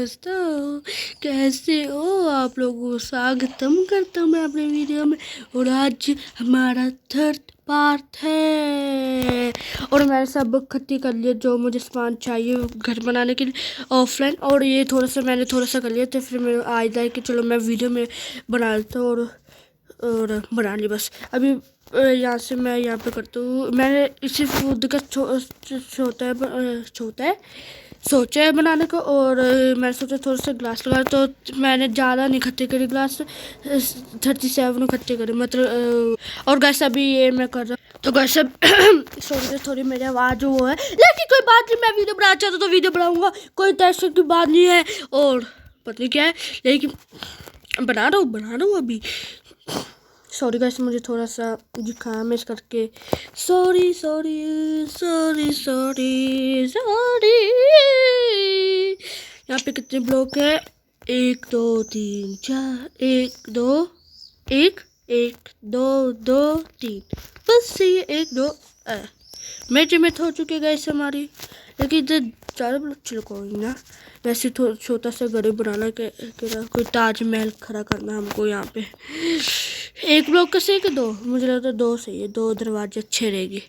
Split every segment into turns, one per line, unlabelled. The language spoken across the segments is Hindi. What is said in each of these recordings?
दोस्तों, कैसे हो आप लोगों को स्वागतम करता हूँ मैं अपने वीडियो में। और आज हमारा थर्ड पार्ट है और मैंने सब इकट्ठी कर लिया जो मुझे सामान चाहिए घर बनाने के लिए ऑफलाइन। और ये मैंने थोड़ा सा कर लिया तो फिर मेरे आइडिया है कि चलो मैं वीडियो में बना लेता हूँ और बना ली बस। अभी यहाँ से मैं यहाँ पे करता हूँ। मैंने इसी फूड का सोचा है बनाने को। और मैंने सोचा थोड़ा सा ग्लास लगा तो मैंने ज़्यादा नहीं इकट्ठे करे ग्लास, 37 इकट्ठे करे मतलब। और गैस अभी ये मैं कर रहा तो गैस अब सॉरी थोड़ी मेरी आवाज़ वो है, लेकिन कोई बात नहीं, मैं वीडियो बनाना चाहता तो वीडियो बनाऊँगा, कोई टेंशन की बात नहीं है। और पता नहीं क्या है लेकिन बना रहा हूँ अभी। सॉरी गाइस, मुझे थोड़ा सा जुकाम इस करके सॉरी। यहाँ पे कितने ब्लॉक है? 1 2 3 4 1 2 1 1 2 2 3 बस ये 1 2 मेजरमेंट हो चुके गाइस हमारी। लेकिन इधर ज़्यादा ब्लॉक चलो कोई ना, वैसे थोड़ा छोटा सा घर बनाना के कोई ताजमहल खड़ा करना हमको। यहाँ पे 1 ब्लॉक का सही कि 2, मुझे लगता है 2 सही है, 2 दरवाजे अच्छे रहेंगे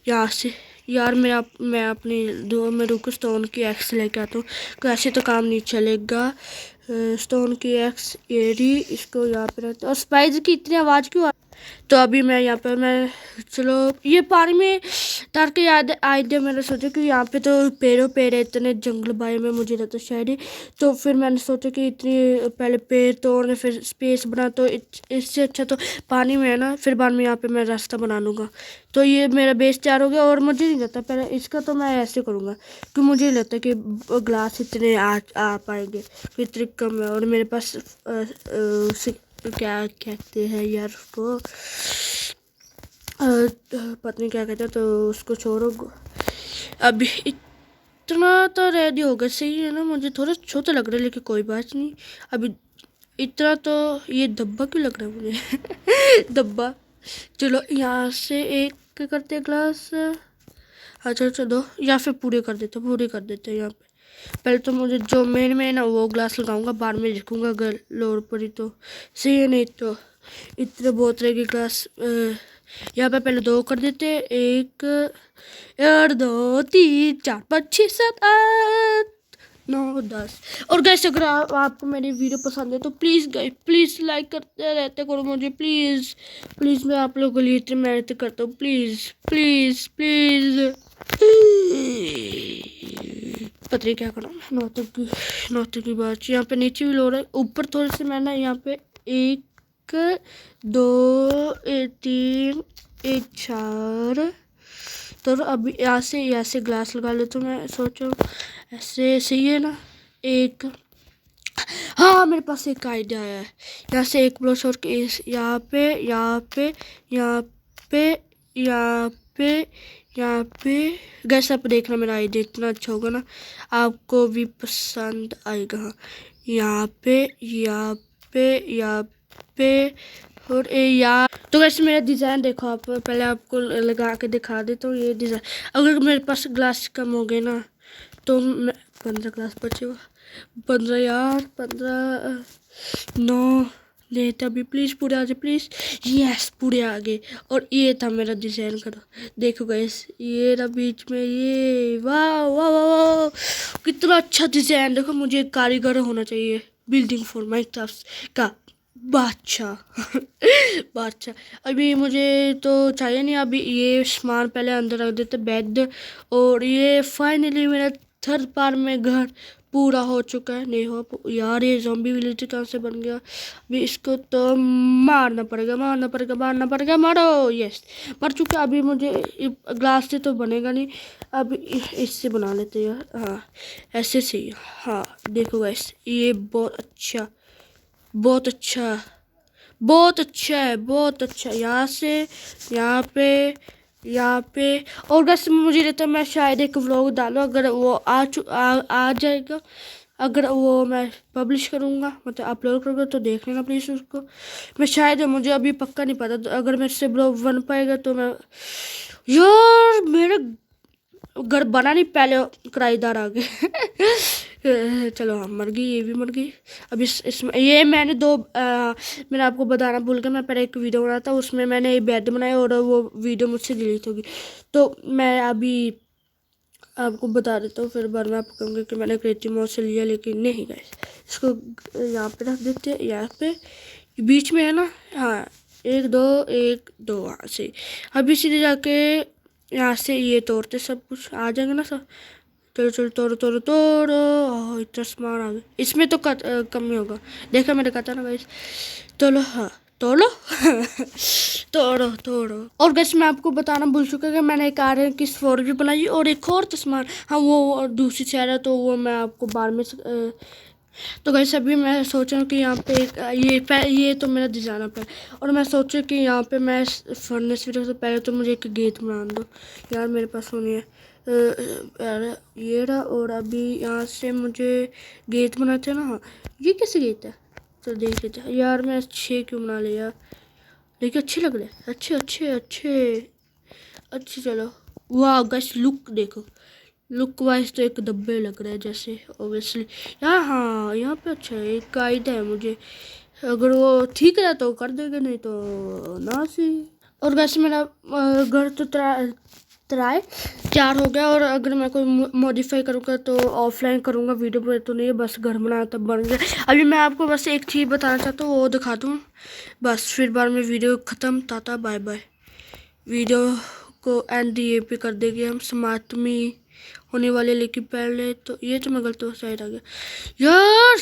यहाँ से। यार मैं अपनी 2 में रुक स्टोन की एक्स लेके आता हूँ, ऐसे तो काम नहीं चलेगा। स्टोन की एक्स एरी इसको यहाँ पे रहता है। और स्पाइस की इतनी आवाज़ क्यों? तो अभी मैं यहाँ पे चलो ये पानी में तार के याद आइडिया मैंने सोचा कि यहाँ पे तो पेड़ है, इतने जंगल बारे में मुझे रहता शायद ही। तो फिर मैंने सोचा कि इतनी पहले पेड़ तोड़ने फिर स्पेस बना, तो इससे अच्छा तो पानी में है ना। फिर बाद में यहाँ पे मैं रास्ता बना लूँगा। तो ये मेरा बेस तैयार हो गया। और मुझे नहीं लगता पहले इसका तो मैं ऐसे करूँगा कि मुझे नहीं लगता कि ग्लास इतने आ पाएंगे, इतने कम है। और मेरे पास क्या कहते हैं यार उसको, पता नहीं क्या कहते हैं, तो उसको छोड़ो। अभी इतना तो रेडी हो गया, सही है ना। मुझे थोड़ा छोटा लग रहा है लेकिन कोई बात नहीं। अभी इतना तो ये डब्बा क्यों लग रहा है मुझे डब्बा। चलो यहाँ से एक करते ग्लास, अच्छा चलो या फिर पूरे कर देते यहाँ पे। पहले तो मुझे जो मेन में ना वो ग्लास लगाऊंगा, बाद में लिखूंगा अगर लोर पड़ी तो सही है, नहीं तो इतने बहुत रहेगी ग्लास। यहाँ पे पहले 2 कर देते, 1 और 2 3 4 5 6 7 8 9 10। और गाइस अगर आपको मेरी वीडियो पसंद है तो प्लीज़ गाइस प्लीज़ लाइक करते रहते करो मुझे, प्लीज़ मैं आप लोगों के लिए इतनी मेहनत करता हूँ, प्लीज़ पता नहीं क्या करूँ। नौतक की बात यहाँ पे नीचे भी लो रहा है, ऊपर थोड़े से मैं ना यहाँ पे 1 2 3 1 4। तो अभी यहाँ से ग्लास लगा ले तो मैं सोचो ऐसे सही है ना। एक हाँ मेरे पास एक आइडिया है। यहाँ से 1 ब्लॉक और यहाँ पे गैस आप देखना मेरा आइडिया इतना अच्छा होगा ना, आपको भी पसंद आएगा। यहाँ पे और यहाँ तो वैसे मेरा डिज़ाइन देखो आप, पहले आपको लगा के दिखा देता हूँ ये डिज़ाइन। अगर मेरे पास ग्लास कम हो गए ना तो मैं 15 ग्लास बचे हुआ 15 यार 15 9 नहीं तभी प्लीज़ पूरे आ जाए प्लीज़। यस पूरे आ गए। और ये था मेरा डिज़ाइन करो, देखो गाइस ये रहा बीच में, ये वाह वाह वाह कितना अच्छा डिज़ाइन। देखो मुझे कारीगर होना चाहिए बिल्डिंग फॉर माइनक्राफ्ट का बादशाह बादशाह। अभी मुझे तो चाहिए नहीं, अभी ये सामान पहले अंदर रख देते बेड। और ये फाइनली मेरा थर्ड पार्ट में घर पूरा हो चुका है। नहीं हो यार ये ज़ॉम्बी विलेज कहाँ से बन गया? अभी इसको तो मारना पड़ेगा मारो। यस मर चुका। अभी मुझे ग्लास से तो बनेगा नहीं, अब इससे बना लेते हैं। हाँ ऐसे से ही। हाँ देखो गाइस ये बहुत अच्छा है। यहाँ से यहाँ पे और बस मुझे रहता मैं शायद एक व्लॉग डालूँ, अगर वो आ जाएगा, अगर वो मैं पब्लिश करूँगा मतलब अपलोड करूँगा तो देख लेना प्लीज़ उसको। मैं शायद मुझे अभी पक्का नहीं पता, तो अगर मेरे से ब्लॉग बन पाएगा तो मैं यार मेरे घर बना नहीं पहले किराएदार आ गए चलो हाँ मर गई, ये भी मर गई। अब इसमें ये मैंने मैंने आपको बताना भूल गया, मैं पहले एक वीडियो बनाया था, उसमें मैंने बेड बनाया और वो वीडियो मुझसे डिलीट होगी। तो मैं अभी आपको बता देता हूँ, फिर बाद में आपको कहूँगी कि मैंने क्रिएटिव मोड से लिया, लेकिन नहीं गाइस। इसको यहाँ पे रख देते हैं, यहाँ पे बीच में है ना, हाँ 1 2 1 2 वहाँ से। अभी सीधे जाके यहाँ से ये तोड़ते, सब कुछ आ जाएंगे ना सब। चलो चलो तोड़ो तोड़ो तोड़ो। ओह इतना सामान आ गया, इसमें तो कम ही होगा, देखा मैंने कहा था ना गाइस। चलो हाँ तोड़ो तोड़ो तोड़ो। और गैस मैं आपको बताना भूल चुका कि मैंने एक आयरन की स्वॉर्ड भी बनाई और एक और तस्मान, हाँ वो दूसरी साइड है, तो वो मैं आपको बाद में तो गैस अभी मैं सोच रहा हूँ कि यहाँ पे ये तो मेरा डिजाइनर पे, और मैं सोचूँ कि यहाँ पे मैं फर्नेस वीडियो से पहले तो मुझे एक गेट बना दो यार, मेरे पास होनी है ये रहा। और अभी यहाँ से मुझे गेट बनाते हैं ना, हाँ ये कैसे गेट है, तो देख लेते हैं यार। मैं अच्छे क्यों बना ले यार, देखिए अच्छे लग रहे हैं, अच्छे अच्छे अच्छे अच्छे। चलो वाह गैस लुक देखो, लुक वाइज तो एक डब्बे लग रहे हैं जैसे ओबियसली यार। हाँ यहाँ पे अच्छा है, एक आइडिया है मुझे, अगर वो ठीक रहा तो कर देगा, नहीं तो ना सी। और गैस मेरा घर तो ट्राई 4 हो गया, और अगर मैं कोई मॉडिफाई करूँगा तो ऑफलाइन करूँगा, वीडियो पर तो नहीं है, बस घर बनाया तब बन गया। अभी मैं आपको बस एक चीज़ बताना चाहता हूँ, वो दिखा दूँ बस, फिर बाद में वीडियो ख़त्म, टाटा बाय बाय। वीडियो को एंड ये पे कर देंगे हम, स्मार्ट मी होने वाले, लेकिन पहले तो ये तो मैं गलत साइड आ गया यार।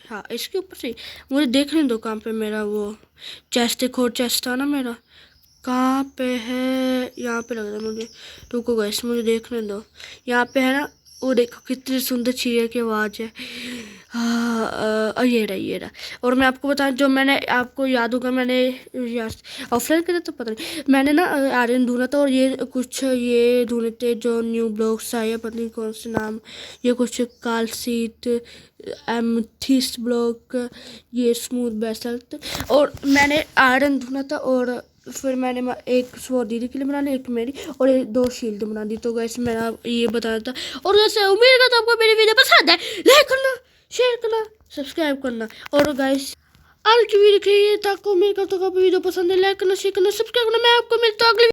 हाँ इसके ऊपर से मुझे देखने दो कहाँ पे मेरा वो चेस्ट, एक और चेस्ट था ना मेरा, कहाँ पे है, यहाँ पे लग रहा है मुझे, रुको गाइस मुझे देखने दो, यहाँ पे है ना, वो देखो कितनी सुंदर चिड़िया की आवाज़ है। हाँ ये रहा। और मैं आपको बताऊं, जो मैंने आपको याद होगा मैंने ऑफलाइन करा तो पता नहीं, मैंने ना आर्यन ढूंढा था, और ये ढूंढे थे जो न्यू ब्लॉक्स आए, पता नहीं कौन से नाम, ये कुछ कालसीट, एमथिस्ट ब्लॉक, ये स्मूथ बेसल्ट, और मैंने आयरन ढूंढा था, और फिर मैंने एक स्वॉर्ड दीदी के लिए बना ली, एक मेरी, और 2 शील्ड बना दी। तो गैस मेरा ये बताया था, और वैसे उम्मीद करता हूँ आपको मेरी वीडियो पसंद है, लाइक करना, शेयर करना, सब्सक्राइब करना। और गैस आज की वीडियो के लिए था, उम्मीद करता हूँ आपको वीडियो पसंद है, लाइक करना, शेयर करना, सब्सक्राइब करना। मैं आपको मिलता हूँ अगली